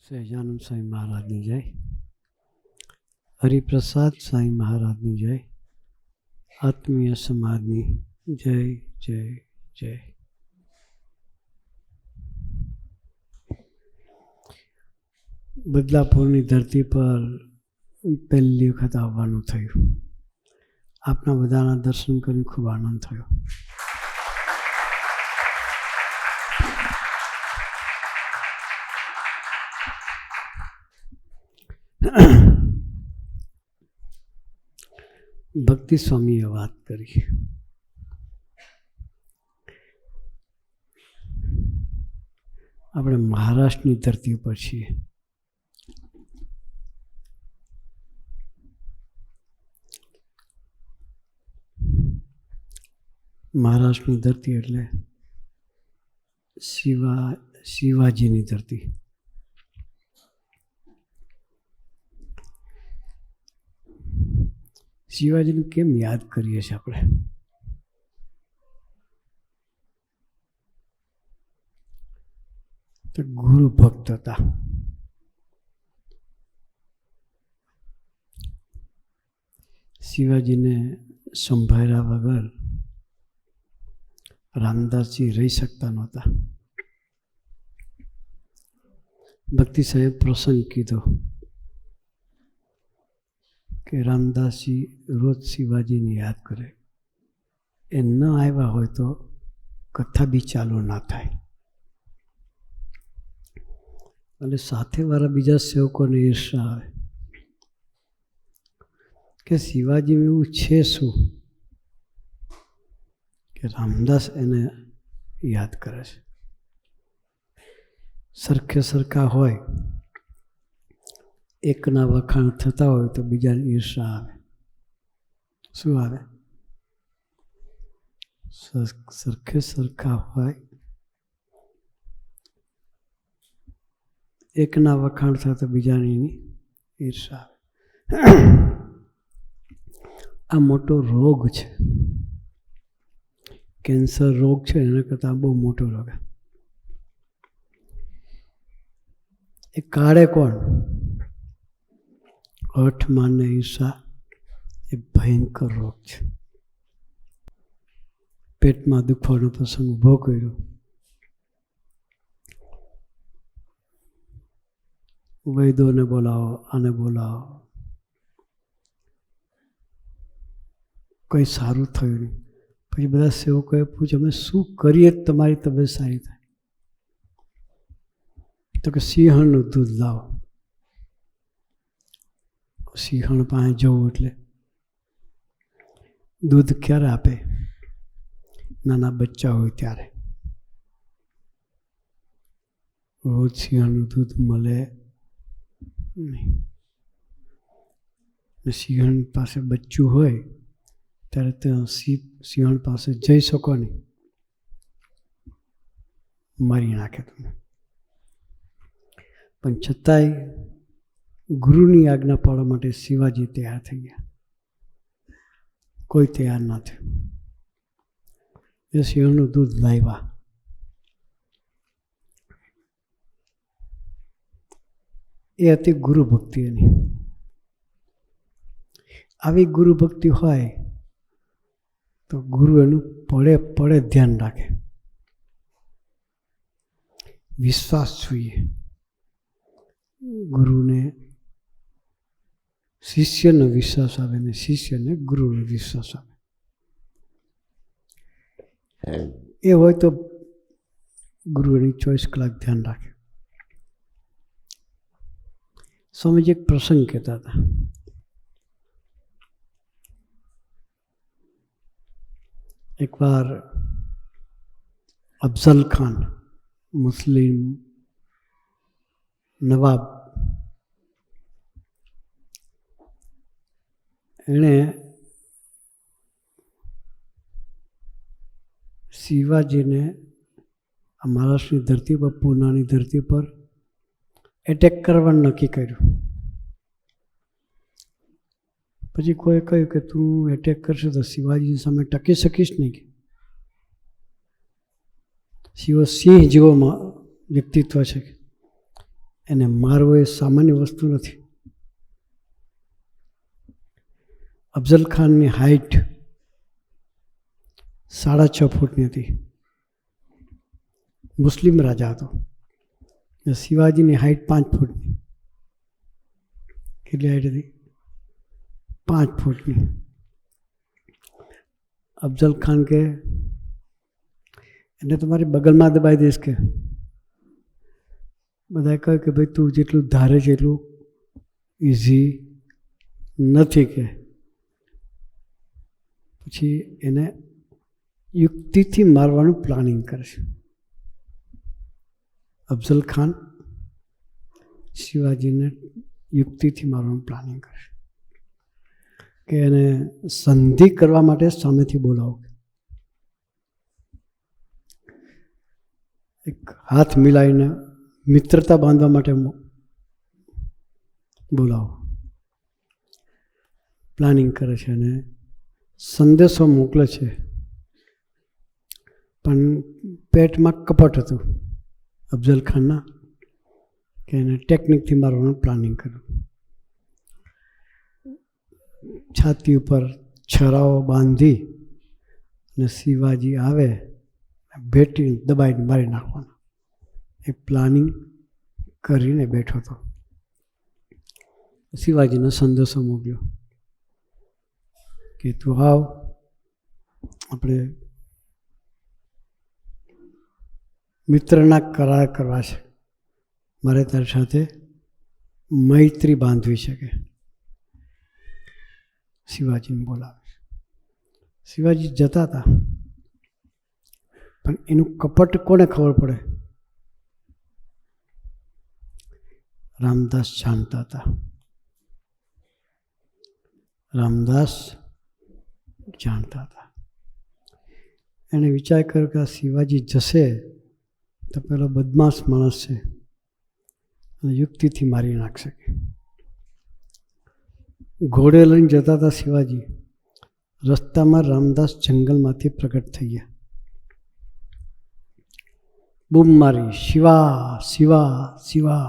સહજાનંદ સ્વામી મહારાજની જય, હરિપ્રસાદ સ્વામી મહારાજની જય, આત્મીય સમાજની જય જય જય. બદલાપુરની ધરતી પર પહેલી વખત આવવાનું થયું. આપના બધાના દર્શન કરી ખૂબ આનંદ થયો. ભક્તિ સ્વામીએ વાત કરી. આપણે મહારાષ્ટ્રની ધરતી પર છીએ. મહારાષ્ટ્રની ધરતી એટલે શિવાજીની ધરતી. શિવાજીને કેમ યાદ કરીએ છીએ આપણે? તો ગુરુ ભક્ત હતા. શિવાજીને સંભાળ્યા વગર રામદાસજી રહી શકતા નહોતા. ભક્તિ સાહેબ પ્રસંગ કીધો કે રામદાસજી રોજ શિવાજીને યાદ કરે. એ ન આવ્યા હોય તો કથા બી ચાલુ ના થાય. અને સાથેવાળા બીજા સેવકોને ઈર્ષા આવે કે શિવાજી એવું છે શું કે રામદાસ એને યાદ કરે છે. સરખે સરખા હોય, એકના વખાણ થતા હોય તો બીજાને ઈર્ષા આવે. શું આવે? સરખે સરખા હોય, એકના વખાણ થાય તો બીજાની ઈર્ષા આવે. આ મોટો રોગ છે. કેન્સર રોગ છે એના કરતાં બહુ મોટો રોગ. એ કાળે કોણ? હઠ માને ઈર્ષા એ ભયંકર રોગ છે. પેટમાં દુખવાનો પ્રસંગ ઊભો કર્યો. વૈદોને બોલાવો, આને બોલાવો, કંઈ સારું થયું નહીં. પછી બધા સેવકોએ પૂછ્યું, અમે શું કરીએ તમારી તબિયત સારી થાય? તો કે સિંહણનું દૂધ લાવો. સિંહણ પાસે જવું એટલે દૂધ ક્યારે આપે? નાના બચ્ચા હોય ત્યારે. રોજ સિંહણનું દૂધ મળે નહીં. સિંહણ પાસે બચ્ચું હોય ત્યારે ત્યાં સિંહણ પાસે જઈ શકો નહીં, મારી નાખે તમને. પણ છતાંય ગુરુની આજ્ઞા પાડવા માટે શિવાજી તૈયાર થઈ ગયા. કોઈ તૈયાર ના થયું. એ સિંહણનું દૂધ લાવ્યા. એ હતી ગુરુ ભક્તિ એની. આવી ગુરુ ભક્તિ હોય તો ગુરુ એનું પડે ધ્યાન રાખે. વિશ્વાસ જોઈએ. ગુરુને શિષ્યનો વિશ્વાસ આવે ને શિષ્યને ગુરુનો વિશ્વાસ આવે. એ હોય તો ગુરુ એની 24 કલાક ધ્યાન રાખે. સ્વામીજી એક પ્રસંગ કહેતા હતા. એકવાર અફઝલ ખાન, મુસ્લિમ નવાબ, એણે શિવાજીને આ મહારાષ્ટ્રની ધરતી પર, પૂનાની ધરતી પર એટેક કરવાનું નક્કી કર્યું. પછી કોઈ કહ્યું કે તું એટેક કરશે તો શિવાજી સામે ટકી શકીશ નહીં. શિવો સિંહ જેવો વ્યક્તિત્વ છે. એને મારવો એ સામાન્ય વસ્તુ નથી. અફઝલ ખાનની હાઇટ 6.5 ફૂટની હતી. મુસ્લિમ રાજા હતો. શિવાજીની હાઇટ 5 ફૂટની. કેટલી હાઇટ હતી? 5 ફૂટની. અફઝલ ખાન કે એને તમારી બગલમાં દબાઈ દઈશ કે. બધા કહે કે ભાઈ તું જેટલું ધારે છે એટલું ઇઝી નથી કે. પછી એને યુક્તિથી મારવાનું પ્લાનિંગ કરે છે. અફઝલ ખાન શિવાજીને યુક્તિથી મારવાનું પ્લાનિંગ કરે છે કે એને સંધિ કરવા માટે સામેથી બોલાવો. એક હાથ મિલાવીને મિત્રતા બાંધવા માટે બોલાવો. પ્લાનિંગ કરે છે અને સંદેશો મોકલે છે. પણ પેટમાં કપટ હતું અફઝલ ખાનના કે એને ટેકનિકથી મારવાનું પ્લાનિંગ કર્યું. છાતી ઉપર છરાઓ બાંધી અને શિવાજી આવે ભેટી દબાઈને મારી નાખવાનું એ પ્લાનિંગ કરીને બેઠો હતો. શિવાજીનો સંદેશો મોકલ્યો કે તું આવ, આપણે મિત્રના કરાર કરવા છે, મારે તારી સાથે મૈત્રી બાંધવી છે કે. શિવાજીને બોલાવે. શિવાજી જતા હતા પણ એનું કપટ કોને ખબર પડે? રામદાસ જાણતા હતા. રામદાસ જાણતા હતા. એણે વિચાર કર્યો કે આ શિવાજી જશે તો પેલો બદમાશ માણસ છે અને યુક્તિથી મારી નાખશે. ઘોડે લઈને જતા હતા શિવાજી. રસ્તામાં રામદાસ જંગલમાંથી પ્રગટ થઈ ગયા. બૂમ મારી, શિવા શિવા શિવા.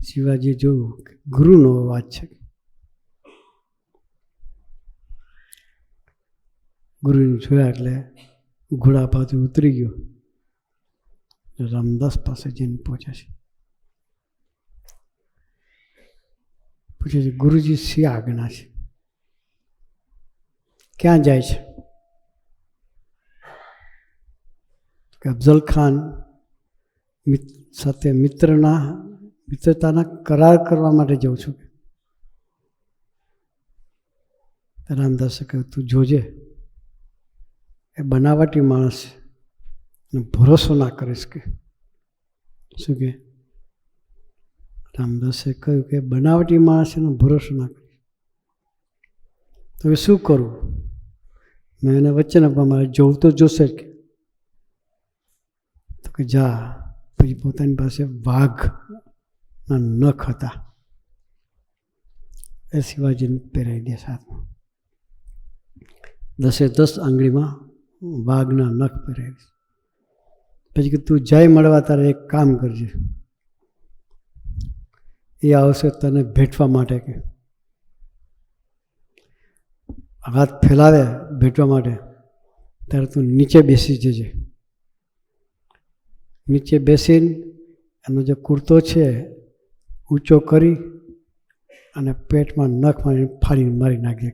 શિવાજી જોયું કે ગુરુનો અવાજ છે. ગુરુને જોયા એટલે ઘોડા પાછું ઉતરી ગયો. રામદાસ પાસે જઈને પહોંચે છે. પૂછે છે ગુરુજી શી આજ્ઞા છે? ક્યાં જાય છે? કે અફઝલ ખાન સાથે મિત્રતાના કરાર કરવા માટે જાઉં છું. રામદાસે કહ્યું તું જોજે, એ બનાવટી માણસ છે, ભરોસો ના કરીશ કે. શું કે? રામદાસે કહ્યું કે બનાવટી માણસ એનો ભરોસો ના કરીશ. તો હવે શું કરું? મેં એને વચન આપવા મારે જોવું તો જોશે જ કે. તો કે જા. પછી પોતાની પાસે વાઘના નખ હતા એ શિવાજીને પહેરાવી દે સાથમાં. 10 આંગળીમાં વાઘના નખ પહેરાવીશ. પછી કે તું જય મળવા તારે એક કામ કરજે, એ આવશે તને ભેટવા માટે કે. હાથ ફેલાવે ભેટવા માટે ત્યારે તું નીચે બેસી જજે. નીચે બેસીને એનો જે કુર્તો છે ઊંચો કરી અને પેટમાં નખ મારીને ફાડીને મારી નાખજે.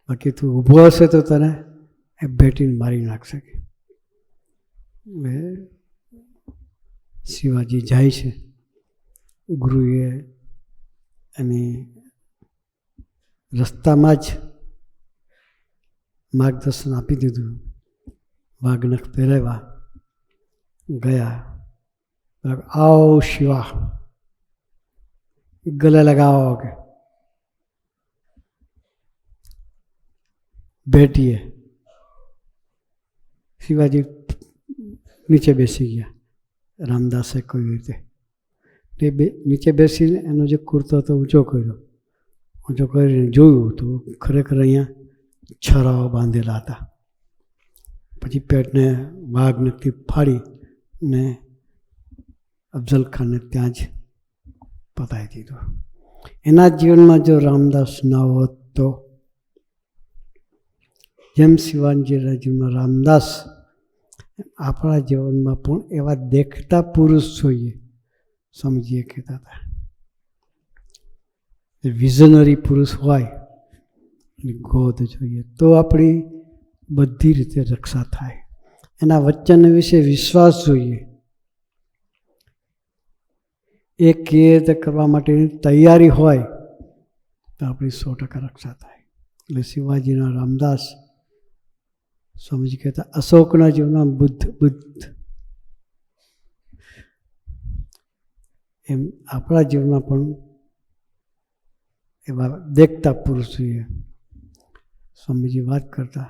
બાકી તું ઊભો હશે તો તને એ ભેટીને મારી નાખશે. શિવાજી જાય છે. ગુરુએ એની રસ્તામાં જ માર્ગદર્શન આપી દીધું. વાઘનખ પહેરાવ્યા. ગયા. આવો શિવા, ગલે લગાવો કે. ભેટીએ. શિવાજી નીચે બેસી ગયા. રામદાસે કોઈ રીતે નીચે બેસીને એનો જે કુર્તો હતો ઊંચો કર્યો. ઊંચો કરીને જોયું તો ખરેખર અહીંયા છરાઓ બાંધેલા હતા. પછી પેટને વાઘ નખથી ફાડી ને અફઝલ ખાને ત્યાં જ પતાવી દીધો. એના જીવનમાં જો રામદાસ ના હોત તો, જેમ શિવાનજીના જીવનમાં રામદાસ, આપણા જીવનમાં પણ એવા દેખતા પુરુષ જોઈએ. સમજીએ કહેતા હતા વિઝનરી પુરુષ હોય, ગોદ જોઈએ તો આપણી બધી રીતે રક્ષા થાય. એના વચન વિશે વિશ્વાસ જોઈએ. એ કહે તે કરવા માટેની તૈયારી હોય તો આપણી 100% રક્ષા થાય. એટલે શિવાજીના રામદાસ સ્વામીજી કહેતા, અશોકના જીવનમાં બુદ્ધ એમ આપણા જીવનમાં પણ એવા દેખતા પુરુષ જોઈએ. સ્વામીજી વાત કરતા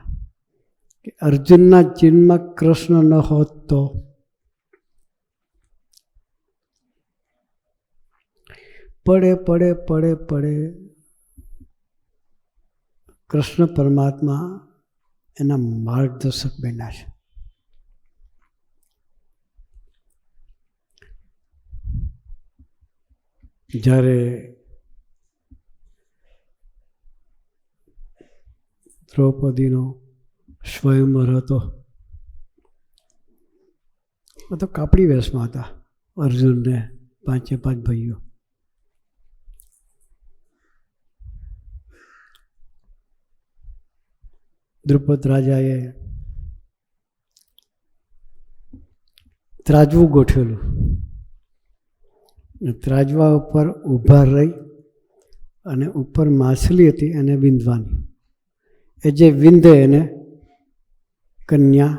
કે અર્જુનના જીવનમાં કૃષ્ણ ન હોત તો પડે કૃષ્ણ પરમાત્મા એના માર્ગદર્શક બન્યા છે. જ્યારે દ્રૌપદીનો સ્વયંવર હતો તો કાપડી વેશમાં હતા અર્જુનને 5 ભાઈઓ. દ્રુપદ રાજાએ ત્રાજવું ગોઠવેલું. ત્રાજવા ઉપર ઊભા રહી અને ઉપર માછલી હતી એને વિંધવાની. એ જે વિંધે એને કન્યા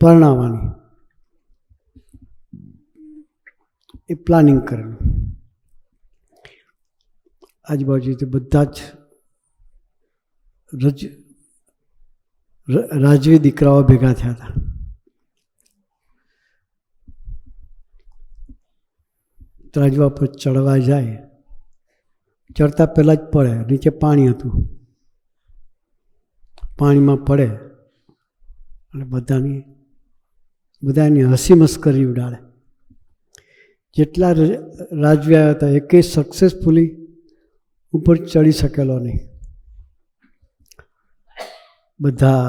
પરણાવવાની. એ પ્લાનિંગ કરેલું. આજુબાજુથી બધા જ રાજવી દીકરાઓ ભેગા થયા હતા. ત્રાજવા પર ચડવા જાય, ચડતા પહેલાં જ પડે. નીચે પાણી હતું, પાણીમાં પડે અને બધાની હસી મસ્કરી ઉડાડે. જેટલા રાજવી આવ્યા હતા એકે સક્સેસફુલી ઉપર ચડી શકેલો નહીં. બધા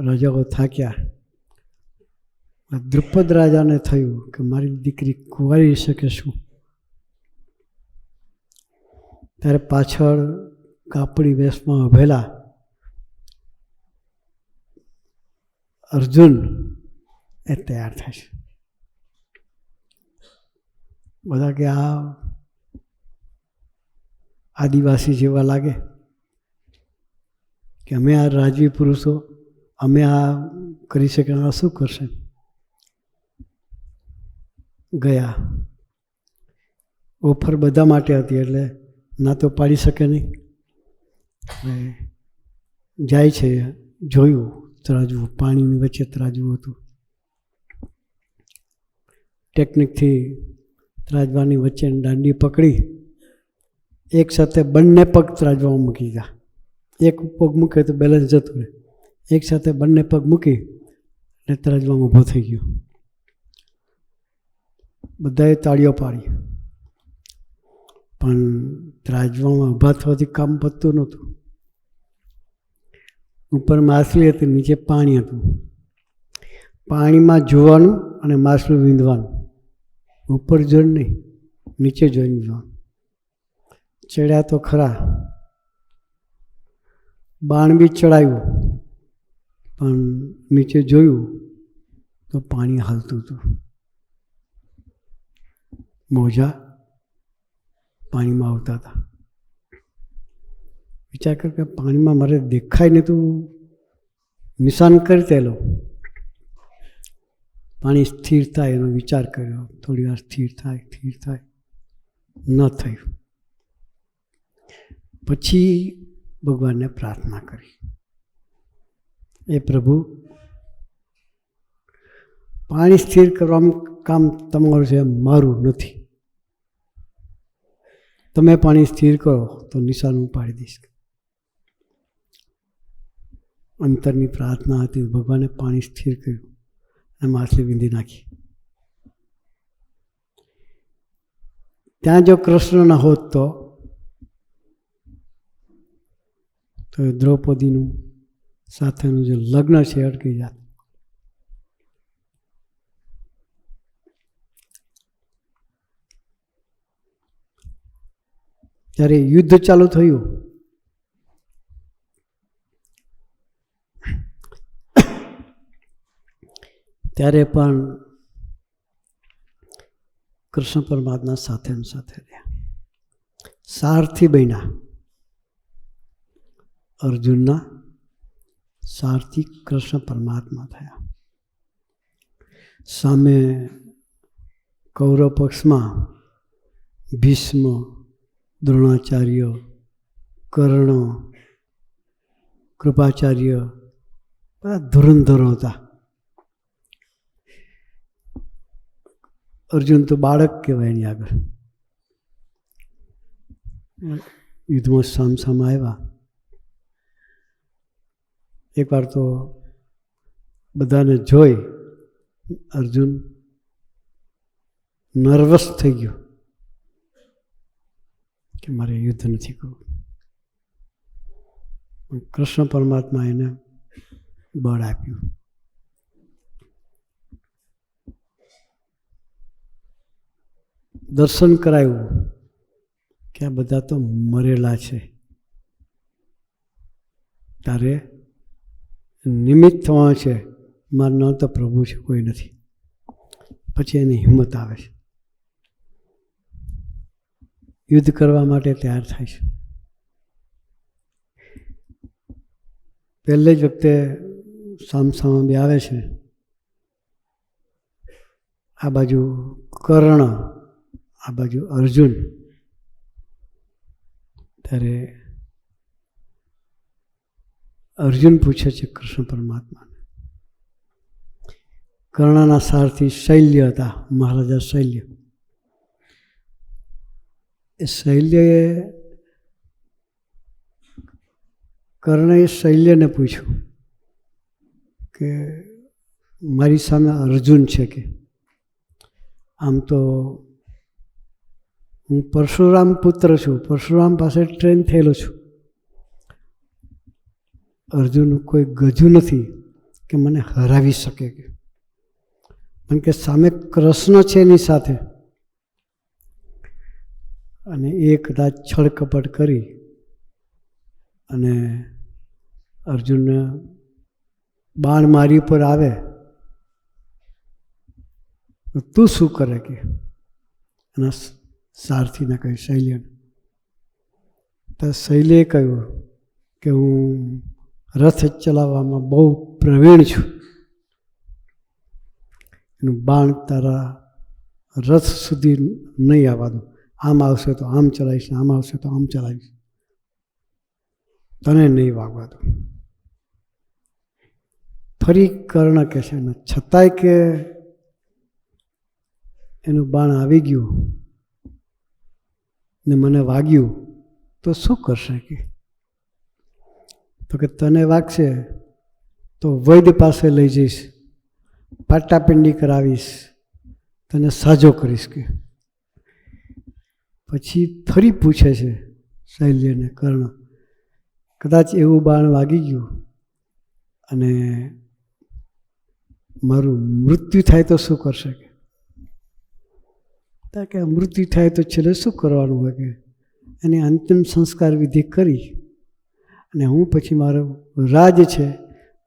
રાજાઓ થાક્યા. દ્રુપદ રાજાને થયું કે મારી દીકરી કુંવારી શકે શું? ત્યારે પાછળ કાપડી વેશમાં ઉભેલા અર્જુન એ તૈયાર થાય છે. બધા કે આ આદિવાસી જેવા લાગે કે અમે આ રાજવી પુરુષો, અમે આ કરી શકીએ, આ શું કરશે? ગયા. ઓફર બધા માટે હતી એટલે ના તો પાડી શકે નહીં. જાય છે, જોયું ત્રાજવું, પાણીની વચ્ચે ત્રાજવું હતું. ટેકનિકથી ત્રાજવાની વચ્ચે દાંડી પકડી એક સાથે બંને પગ ત્રાજવામાં મૂકી ગયા. એક પગ મૂકે તો બેલેન્સ જતું રહે. એક સાથે બંને પગ મૂકી અને ત્રાજવામાં ઊભો થઈ ગયો. બધાએ તાળીઓ પાડી, પણ ત્રાજવામાં ઊભા થવાથી કામ પતતું નહોતું. ઉપર માછલી હતી, નીચે પાણી હતું. પાણીમાં જોવાનું અને માછલું વીંધવાનું. ઉપર જોઈને નહીં, નીચે જોઈને જોવાનું. ચડ્યા તો ખરા, બાણ બી ચડાવ્યું, પણ નીચે જોયું તો પાણી હાલતું હતું. મોજા પાણીમાં આવતા હતા. વિચાર કર કે પાણીમાં મારે દેખાય ને તું નિશાન કરી તેલો. પાણી સ્થિર થાય એનો વિચાર કર્યો. થોડી વાર સ્થિર થાય, ન થયું. પછી ભગવાનને પ્રાર્થના કરી, એ પ્રભુ પાણી સ્થિર કરવાનું કામ તમારું છે, મારું નથી. તમે પાણી સ્થિર કરો તો નિશાન હું પાડી દઈશ. અંતરની પ્રાર્થના હતી. ભગવાને પાણી સ્થિર કર્યું અને માછલી વીંધી નાખી. ત્યાં જો કૃષ્ણ ના હોત તો દ્રૌપદીનું સાથેનું જે લગ્ન છે અટકી જાત. જ્યારે યુદ્ધ ચાલુ થયું ત્યારે પણ કૃષ્ણ પરમાત્મા સાથે સાથે રહ્યા. સારથી બન્યા, અર્જુનના સારથી કૃષ્ણ પરમાત્મા થયા. સામે કૌરવ પક્ષમાં ભીષ્મ, દ્રોણાચાર્ય, કર્ણ, કૃપાચાર્ય બધા ધુરંધરો હતા. અર્જુન તો બાળક કહેવાય એની આગળ. યુદ્ધમાં સામસામા આવ્યા. એકવાર તો બધાને જોઈ અર્જુન નર્વસ થઈ ગયો કે મારે યુદ્ધ નથી કરવું. કૃષ્ણ પરમાત્મા એને બળ આપ્યું. દર્શન કરાવ્યું કે આ બધા તો મરેલા છે, તારે નિમિત્ત થવાનું છે, મારા નામ તો પ્રભુ છે, કોઈ નથી. પછી એની હિંમત આવે છે, યુદ્ધ કરવા માટે તૈયાર થાય છે. પહેલે જ વખતે સામસામા બે આવે છે. આ બાજુ કર્ણ, આ બાજુ અર્જુન. ત્યારે અર્જુન પૂછે છે કૃષ્ણ પરમાત્માને. કર્ણના સારથી શૈલ્ય હતા, મહારાજા શૈલ્ય. એ શૈલ્યએ કર્ણએ શૈલ્યને પૂછ્યું કે મારી સામે અર્જુન છે કે આમ તો હું પરશુરામ પુત્ર છું, પરશુરામ પાસે ટ્રેન થયેલો છું. અર્જુન કોઈ ગજુ નથી કે મને હરાવી શકે કે, કારણ કે સામે કૃષ્ણ છે એની સાથે, અને એ કદાચ છળકપટ કરી અને અર્જુનને બાણ મારી પર આવે તો તું શું કરે કે? એના સારથીને કહ્યું, શૈલ્યને. તો શૈલ્યએ કહ્યું કે હું રથ ચલાવવામાં બહુ પ્રવીણ છું, એનું બાણ તારા રથ સુધી નહીં આવવા દઉં. આમ આવશે તો આમ ચલાવીશ, આમ આવશે તો આમ ચલાવીશ, તને નહીં વાગવા દઉં. ફરી કર્ણ કહે છે, છતાંય કે એનું બાણ આવી ગયું ને મને વાગ્યું તો શું કરશે કે? તો કે તને વાગશે તો વૈદ્ય પાસે લઈ જઈશ, પાટાપિંડી કરાવીશ, તને સાજો કરીશ કે. પછી ફરી પૂછે છે શૈલ્યને કર્ણ, કદાચ એવું બાણ વાગી ગયું અને મારું મૃત્યુ થાય તો શું કરશે કે? કે મૃત્યુ થાય તો છેલ્લે શું કરવાનું હોય કે એની અંતિમ સંસ્કાર વિધિ કરી અને હું પછી મારો રાજ છે,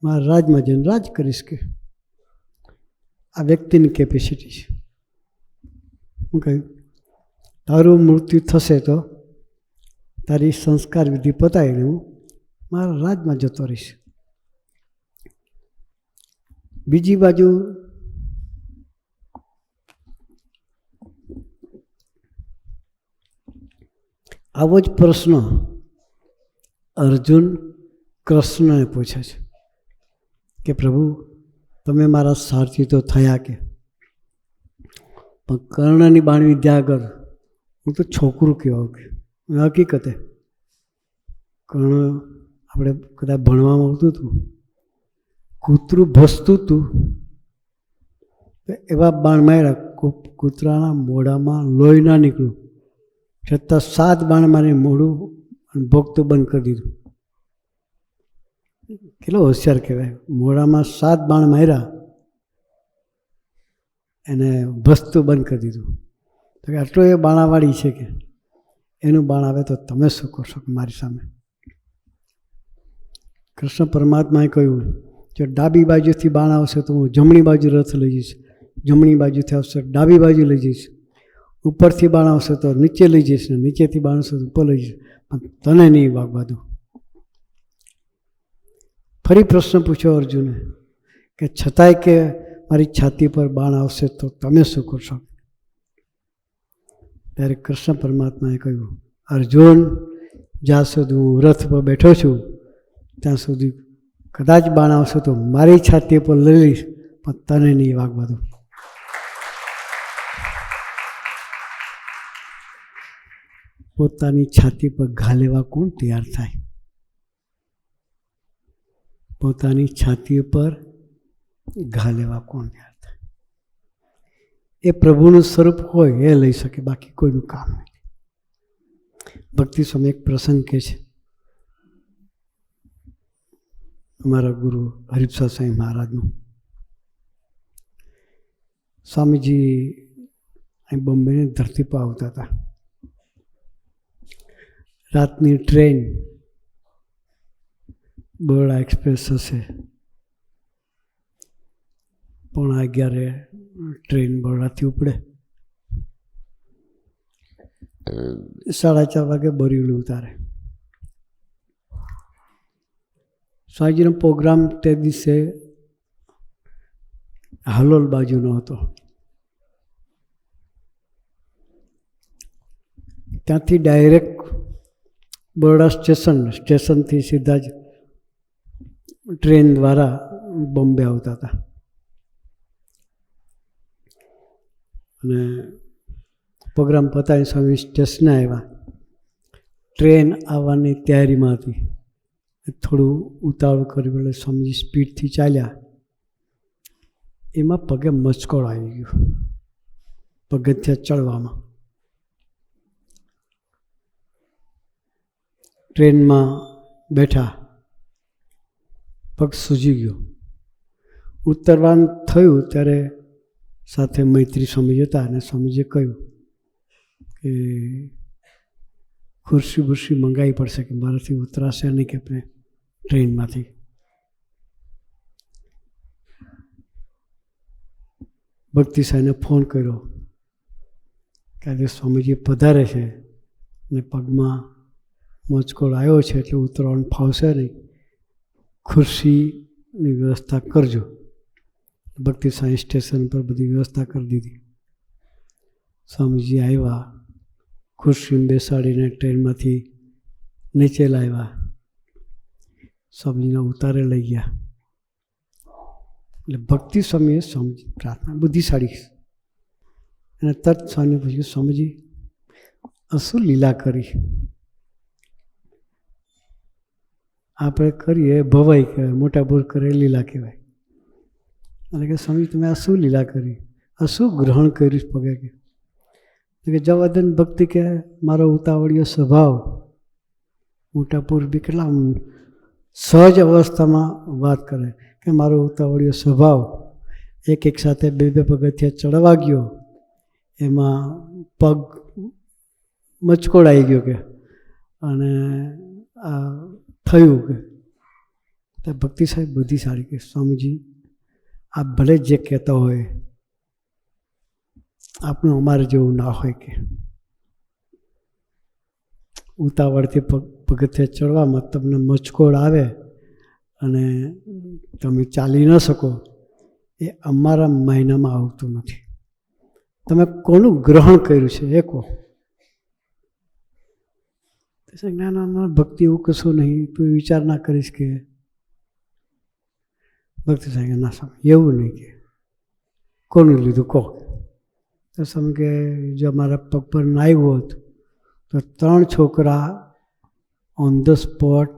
મારા રાજમાં જઈને રાજ કરીશ કે. આ વ્યક્તિની કેપેસિટી છે. હું કહ્યું તારું મૃત્યુ થશે તો તારી સંસ્કાર વિધિ પતાવીને હું મારા રાજમાં જતો રહીશ. બીજી બાજુ આવો જ પ્રશ્ન અર્જુન કૃષ્ણને પૂછે છે કે પ્રભુ તમે મારા સારથી તો થયા કે, પણ કર્ણની બાણ વિદ્યા આગળ હું તો છોકરું કહેવાઉં કે. હકીકતે કર્ણ આપણે કદાચ ભણવામાં આવતું હતું, કૂતરું ભસતું હતું એવા બાણ માર્યા, કૂતરાના મોઢામાં લોહી ના નીકળ્યું છતાં 7 બાણ મારી મોઢું અને ભોગતું બંધ કરી દીધું. કેટલો હોશિયાર કહેવાય! મોઢામાં 7 બાણ માર્યા એને ભસતું બંધ કરી દીધું. તો કે આટલો એ બાણાવાળી છે કે એનું બાણ આવે તો તમે શું કરશો મારી સામે? કૃષ્ણ પરમાત્માએ કહ્યું, જો ડાબી બાજુથી બાણ આવશે તો હું જમણી બાજુ રથ લઈ જઈશ, જમણી બાજુથી આવશે ડાબી બાજુ લઈ જઈશ, ઉપરથી બાણ આવશે તો નીચે લઈ જઈશ, ને નીચેથી બાણ આવશે તો ઉપર લઈ જઈશ, પણ તને નહીં વાગવા દઉં. ફરી પ્રશ્ન પૂછ્યો અર્જુને કે છતાંય કે મારી છાતી પર બાણ આવશે તો તમે શું કરશો? ત્યારે કૃષ્ણ પરમાત્માએ કહ્યું, અર્જુન, જ્યાં સુધી હું રથ પર બેઠો છું ત્યાં સુધી કદાચ બાણ આવશે તો મારી છાતી પર લઈ લઈશ, પણ તને નહીં વાગવા દઉં. પોતાની છાતી પર ઘા લેવા કોણ તૈયાર થાય? પોતાની છાતી પર ઘા લેવા કોણ તૈયાર થાય? એ પ્રભુનું સ્વરૂપ હોય એ લઈ શકે, બાકી કોઈનું કામ નહીં. ભક્તિ સ્વામી એક પ્રસંગ કહે છે, અમારા ગુરુ હરિપ્રસાદ સ્વામી મહારાજનું. સ્વામીજી અહીં બોમ્બેની ધરતી પર આવતા હતા. રાતની ટ્રેન બરોડા એક્સપ્રેસ હશે, 11:30 ટ્રેન બરોડાથી ઉપડે, 4:30 વાગે બોરીવલી ઉતારે. સ્વામીજીનો પ્રોગ્રામ તે દિવસે હાલોલ બાજુનો હતો. ત્યાંથી ડાયરેક્ટ બરોડા સ્ટેશનથી સીધા જ ટ્રેન દ્વારા બોમ્બે આવતા હતા. અને પ્રોગ્રામ પતાવી સ્વામી સ્ટેશને આવ્યા. ટ્રેન આવવાની તૈયારીમાં હતી. થોડું ઉતાવળ કર્યું એટલે સ્વામીજી સ્પીડથી ચાલ્યા. એમાં પગે મચકોડ આવી ગયો પગથિયાં ચડવામાં. ટ્રેનમાં બેઠા, પગ સૂજી ગયો. ઉતરવાનું થયું ત્યારે સાથે મૈત્રી સ્વામી હતા અને સ્વામીજીએ કહ્યું કે ખુરશી બુરશી મંગાવી પડશે કે મારાથી ઉતરાશે નહીં કે ટ્રેનમાંથી. ભક્તિ સાહેબને ફોન કર્યો કે આજે સ્વામીજી પધારે છે અને પગમાં મોચકોડ આવ્યો છે એટલે ઉતરવાનું ફાવશે નહીં, ખુરશીની વ્યવસ્થા કરજો. ભક્તિ સાંઈ સ્ટેશન પર બધી વ્યવસ્થા કરી દીધી. સ્વામીજી આવ્યા, ખુરશીમાં બેસાડીને ટ્રેનમાંથી નીચે લાવ્યા, સ્વામીજીને ઉતારે લઈ ગયા. એટલે ભક્તિ સ્વામીએ સ્વામીજી પ્રાર્થના બુદ્ધિશાળી અને તરત સ્વામીને પૂછ્યું, સ્વામીજી શું લીલા કરી? આપણે કરીએ ભવાઈ કહેવાય, મોટા ભૂલ કરે લીલા કહેવાય. એટલે કે સ્વામી તમે આ શું લીલા કરી, આ શું ગ્રહણ કર્યું પગે? કે જવાદન ભક્તિ કે મારો ઉતાવળીયો સ્વભાવ, મોટા પુરુષ બી કેટલા સહજ અવસ્થામાં વાત કરે કે મારો ઉતાવળીયો સ્વભાવ એક સાથે બે પગથિયાં ચડવા ગયો, એમાં પગ મચકોડાઈ ગયો કે અને આ થયું કે. તો ભક્તિ સાહેબ બુદ્ધિશાળી કે સ્વામીજી આપ ભલે જે કહેતા હોય આપણું અમારે જેવું ના હોય કે ઉતાવળથી પગથિયાં ચડવામાં તમને મચકોડ આવે અને તમે ચાલી ન શકો, એ અમારા મહિનામાં આવતું નથી. તમે કોનું ગ્રહણ કર્યું છે એ કહો. ના ના ના ભક્તિ એવું કશું નહીં, તું વિચાર ના કરીશ કે. ભક્તિ સાહેબ ના સમજ એવું નહીં કે કોનું લીધું કહો. તો સમજ કે જો મારા પગ પર ના આવ્યું હોત તો 3 છોકરા ઓન ધ સ્પોટ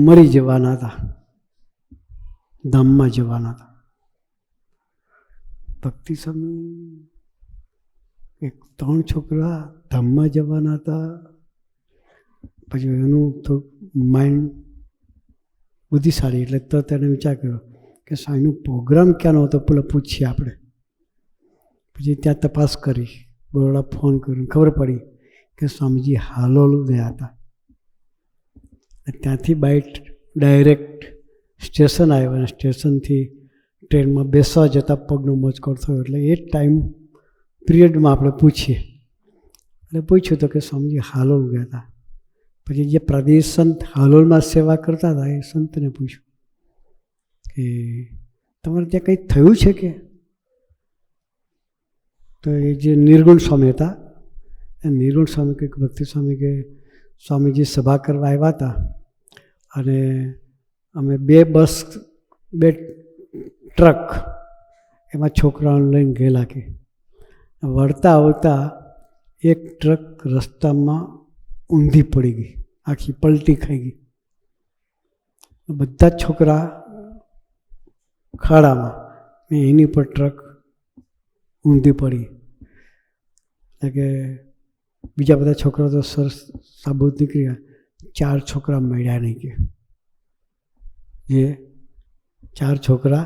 મરી જવાના હતા, ધામમાં જવાના હતા. ભક્તિ સ્વામી એક 3 છોકરા ધામમાં જવાના હતા. પછી એનું થોડુંક માઇન્ડ બુદ્ધિશાળી, એટલે તો તેને વિચાર કર્યો કે સાંઈનો પ્રોગ્રામ ક્યાંનો હતો, પેલો પૂછીએ આપણે. પછી ત્યાં તપાસ કરી, બરોડા ફોન કર્યો, ખબર પડી કે સ્વામીજી હાલોલ ગયા હતા. ત્યાંથી બાઇક ડાયરેક્ટ સ્ટેશન આવ્યો અને સ્ટેશનથી ટ્રેનમાં બેસવા જતાં પગનો મોચકોડ થયો. એટલે એ ટાઈમ પિરિયડમાં આપણે પૂછીએ, એટલે પૂછ્યું તો કે સ્વામીજી હાલોલ ગયા હતા. પછી જે પ્રદેશ સંત હાલોલમાં સેવા કરતા હતા એ સંતને પૂછ્યું કે તમારે ત્યાં કંઈ થયું છે કે? તો એ જે નિર્ગુણ સ્વામી હતા, એ નિર્ગુણ સ્વામી કંઈક ભક્તિ સ્વામી કે સ્વામીજી સભા કરવા આવ્યા હતા અને અમે 2 ટ્રક એમાં છોકરાઓને લઈને ગયેલા. કે વળતા આવતા એક ટ્રક રસ્તામાં ઊંધી પડી ગઈ, આખી પલટી ખાઈ ગઈ. બધા જ છોકરા ખાડામાં, એની પર ટ્રક ઊંધી પડી. એટલે કે બીજા બધા છોકરા તો સરસ સાબુત નીકળ્યા, 4 છોકરા મળ્યા નહીં. કે જે 4 છોકરા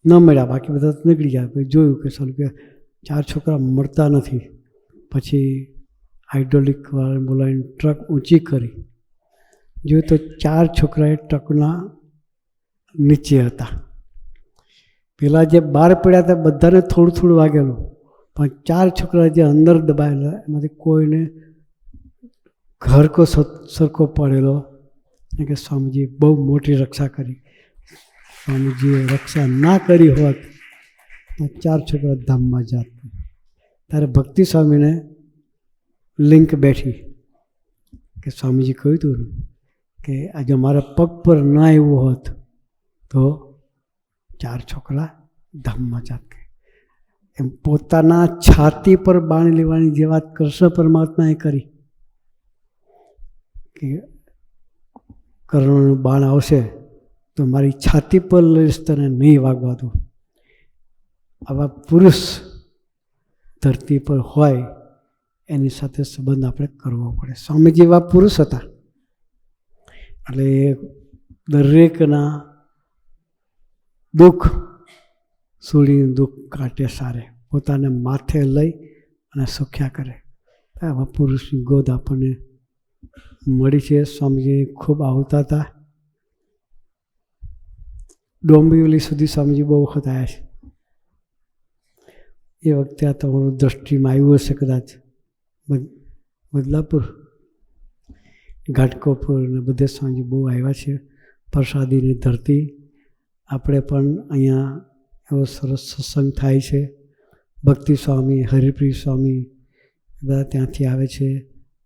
ન મળ્યા, બાકી બધા નીકળી ગયા. પછી જોયું કે સારું કે 4 છોકરા મળતા નથી. પછી હાઇડ્રોલિક વાળાને બોલાવીને ટ્રક ઊંચી કરી, જોયું તો 4 છોકરા એ ટ્રકના નીચે હતા. પેલા જે બહાર પડ્યા હતા બધાને થોડું થોડું વાગેલું, પણ 4 છોકરા જે અંદર દબાયેલા એમાંથી કોઈને ઘરકો સરખો પડેલો. કે સ્વામીજીએ બહુ મોટી રક્ષા કરી. સ્વામીજીએ રક્ષા ના કરી હોત તો 4 છોકરા ધામમાં જાત. ત્યારે ભક્તિ સ્વામીને લિંક બેઠી કે સ્વામીજી કહ્યું હતું કે આજે મારા પગ પર ના આવ્યું હોત તો 4 છોકરા ધામમાં જાત. એમ પોતાના છાતી પર બાણ લેવાની જે વાત કૃષ્ણ પરમાત્માએ કરી કે કર્ણનું બાણ આવશે તો મારી છાતી પર લઈશ, તને નહીં વાગવા દો. આવા પુરુષ ધરતી પર હોય એની સાથે સંબંધ આપણે કરવો પડે. સ્વામીજી એવા પુરુષ હતા, એટલે દરેકના દુઃખ સૂળીનું દુઃખ કાઢે સારે, પોતાને માથે લઈ અને સુખ્યા કરે. આવા પુરુષની ગોદ આપણને મળી છે. સ્વામીજી ખૂબ આવતા હતા. ડોંબિવલી સુધી સ્વામીજી બહુ વખત આવ્યા છે. એ વખતે આ તમારું દ્રષ્ટિમાં આવ્યું હશે કદાચ. બદલાપુર, ઘાટકોપુર ને બધે સ્વામીજી બહુ આવ્યા છે. પ્રસાદીની ધરતી. આપણે પણ અહીંયા એવો સરસ સત્સંગ થાય છે. ભક્તિ સ્વામી, હરિપ્રિય સ્વામી બધા ત્યાંથી આવે છે.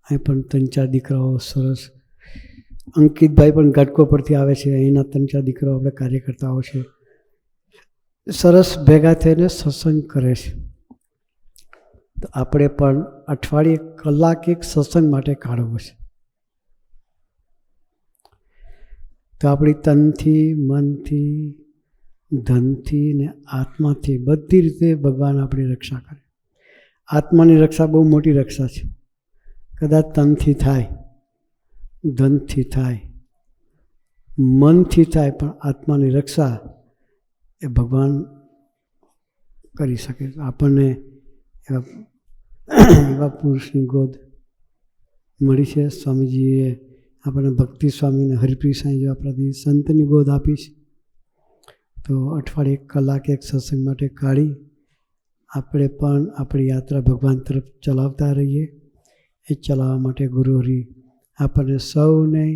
અહીં પણ 3-4 દીકરાઓ સરસ. અંકિતભાઈ પણ ઘાટકો પરથી આવે છે. અહીંના 3-4 દીકરાઓ આપણે કાર્યકર્તાઓ છે. સરસ ભેગા થઈને સત્સંગ કરે છે. તો આપણે પણ અઠવાડિયે કલાક એક સત્સંગ માટે કાઢવો છે. તો આપણી તનથી, મનથી, ધનથી ને આત્માથી બધી રીતે ભગવાન આપણી રક્ષા કરે. આત્માની રક્ષા બહુ મોટી રક્ષા છે. કદાચ તનથી થાય, ધનથી થાય, મનથી થાય, પણ આત્માની રક્ષા એ ભગવાન કરી શકે. આપણને એવા પુરુષની ગોદ મળી છે. સ્વામીજીએ આપણને ભક્તિ સ્વામીને હરિપ્રિય સ્વામી જેવા પ્રતિ સંતની ગોદ આપી છે. તો અઠવાડિયે 1 કલાક એક સત્સંગ માટે કાઢી આપણે પણ આપણી યાત્રા ભગવાન તરફ ચલાવતા રહીએ. એ ચલાવવા માટે ગુરુ હરિ આપણને સૌને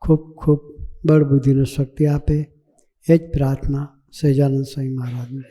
ખૂબ ખૂબ બળ બુદ્ધિને શક્તિ આપે. એ જ પ્રાર્થના સહજાનંદ સ્વામી મહારાજને.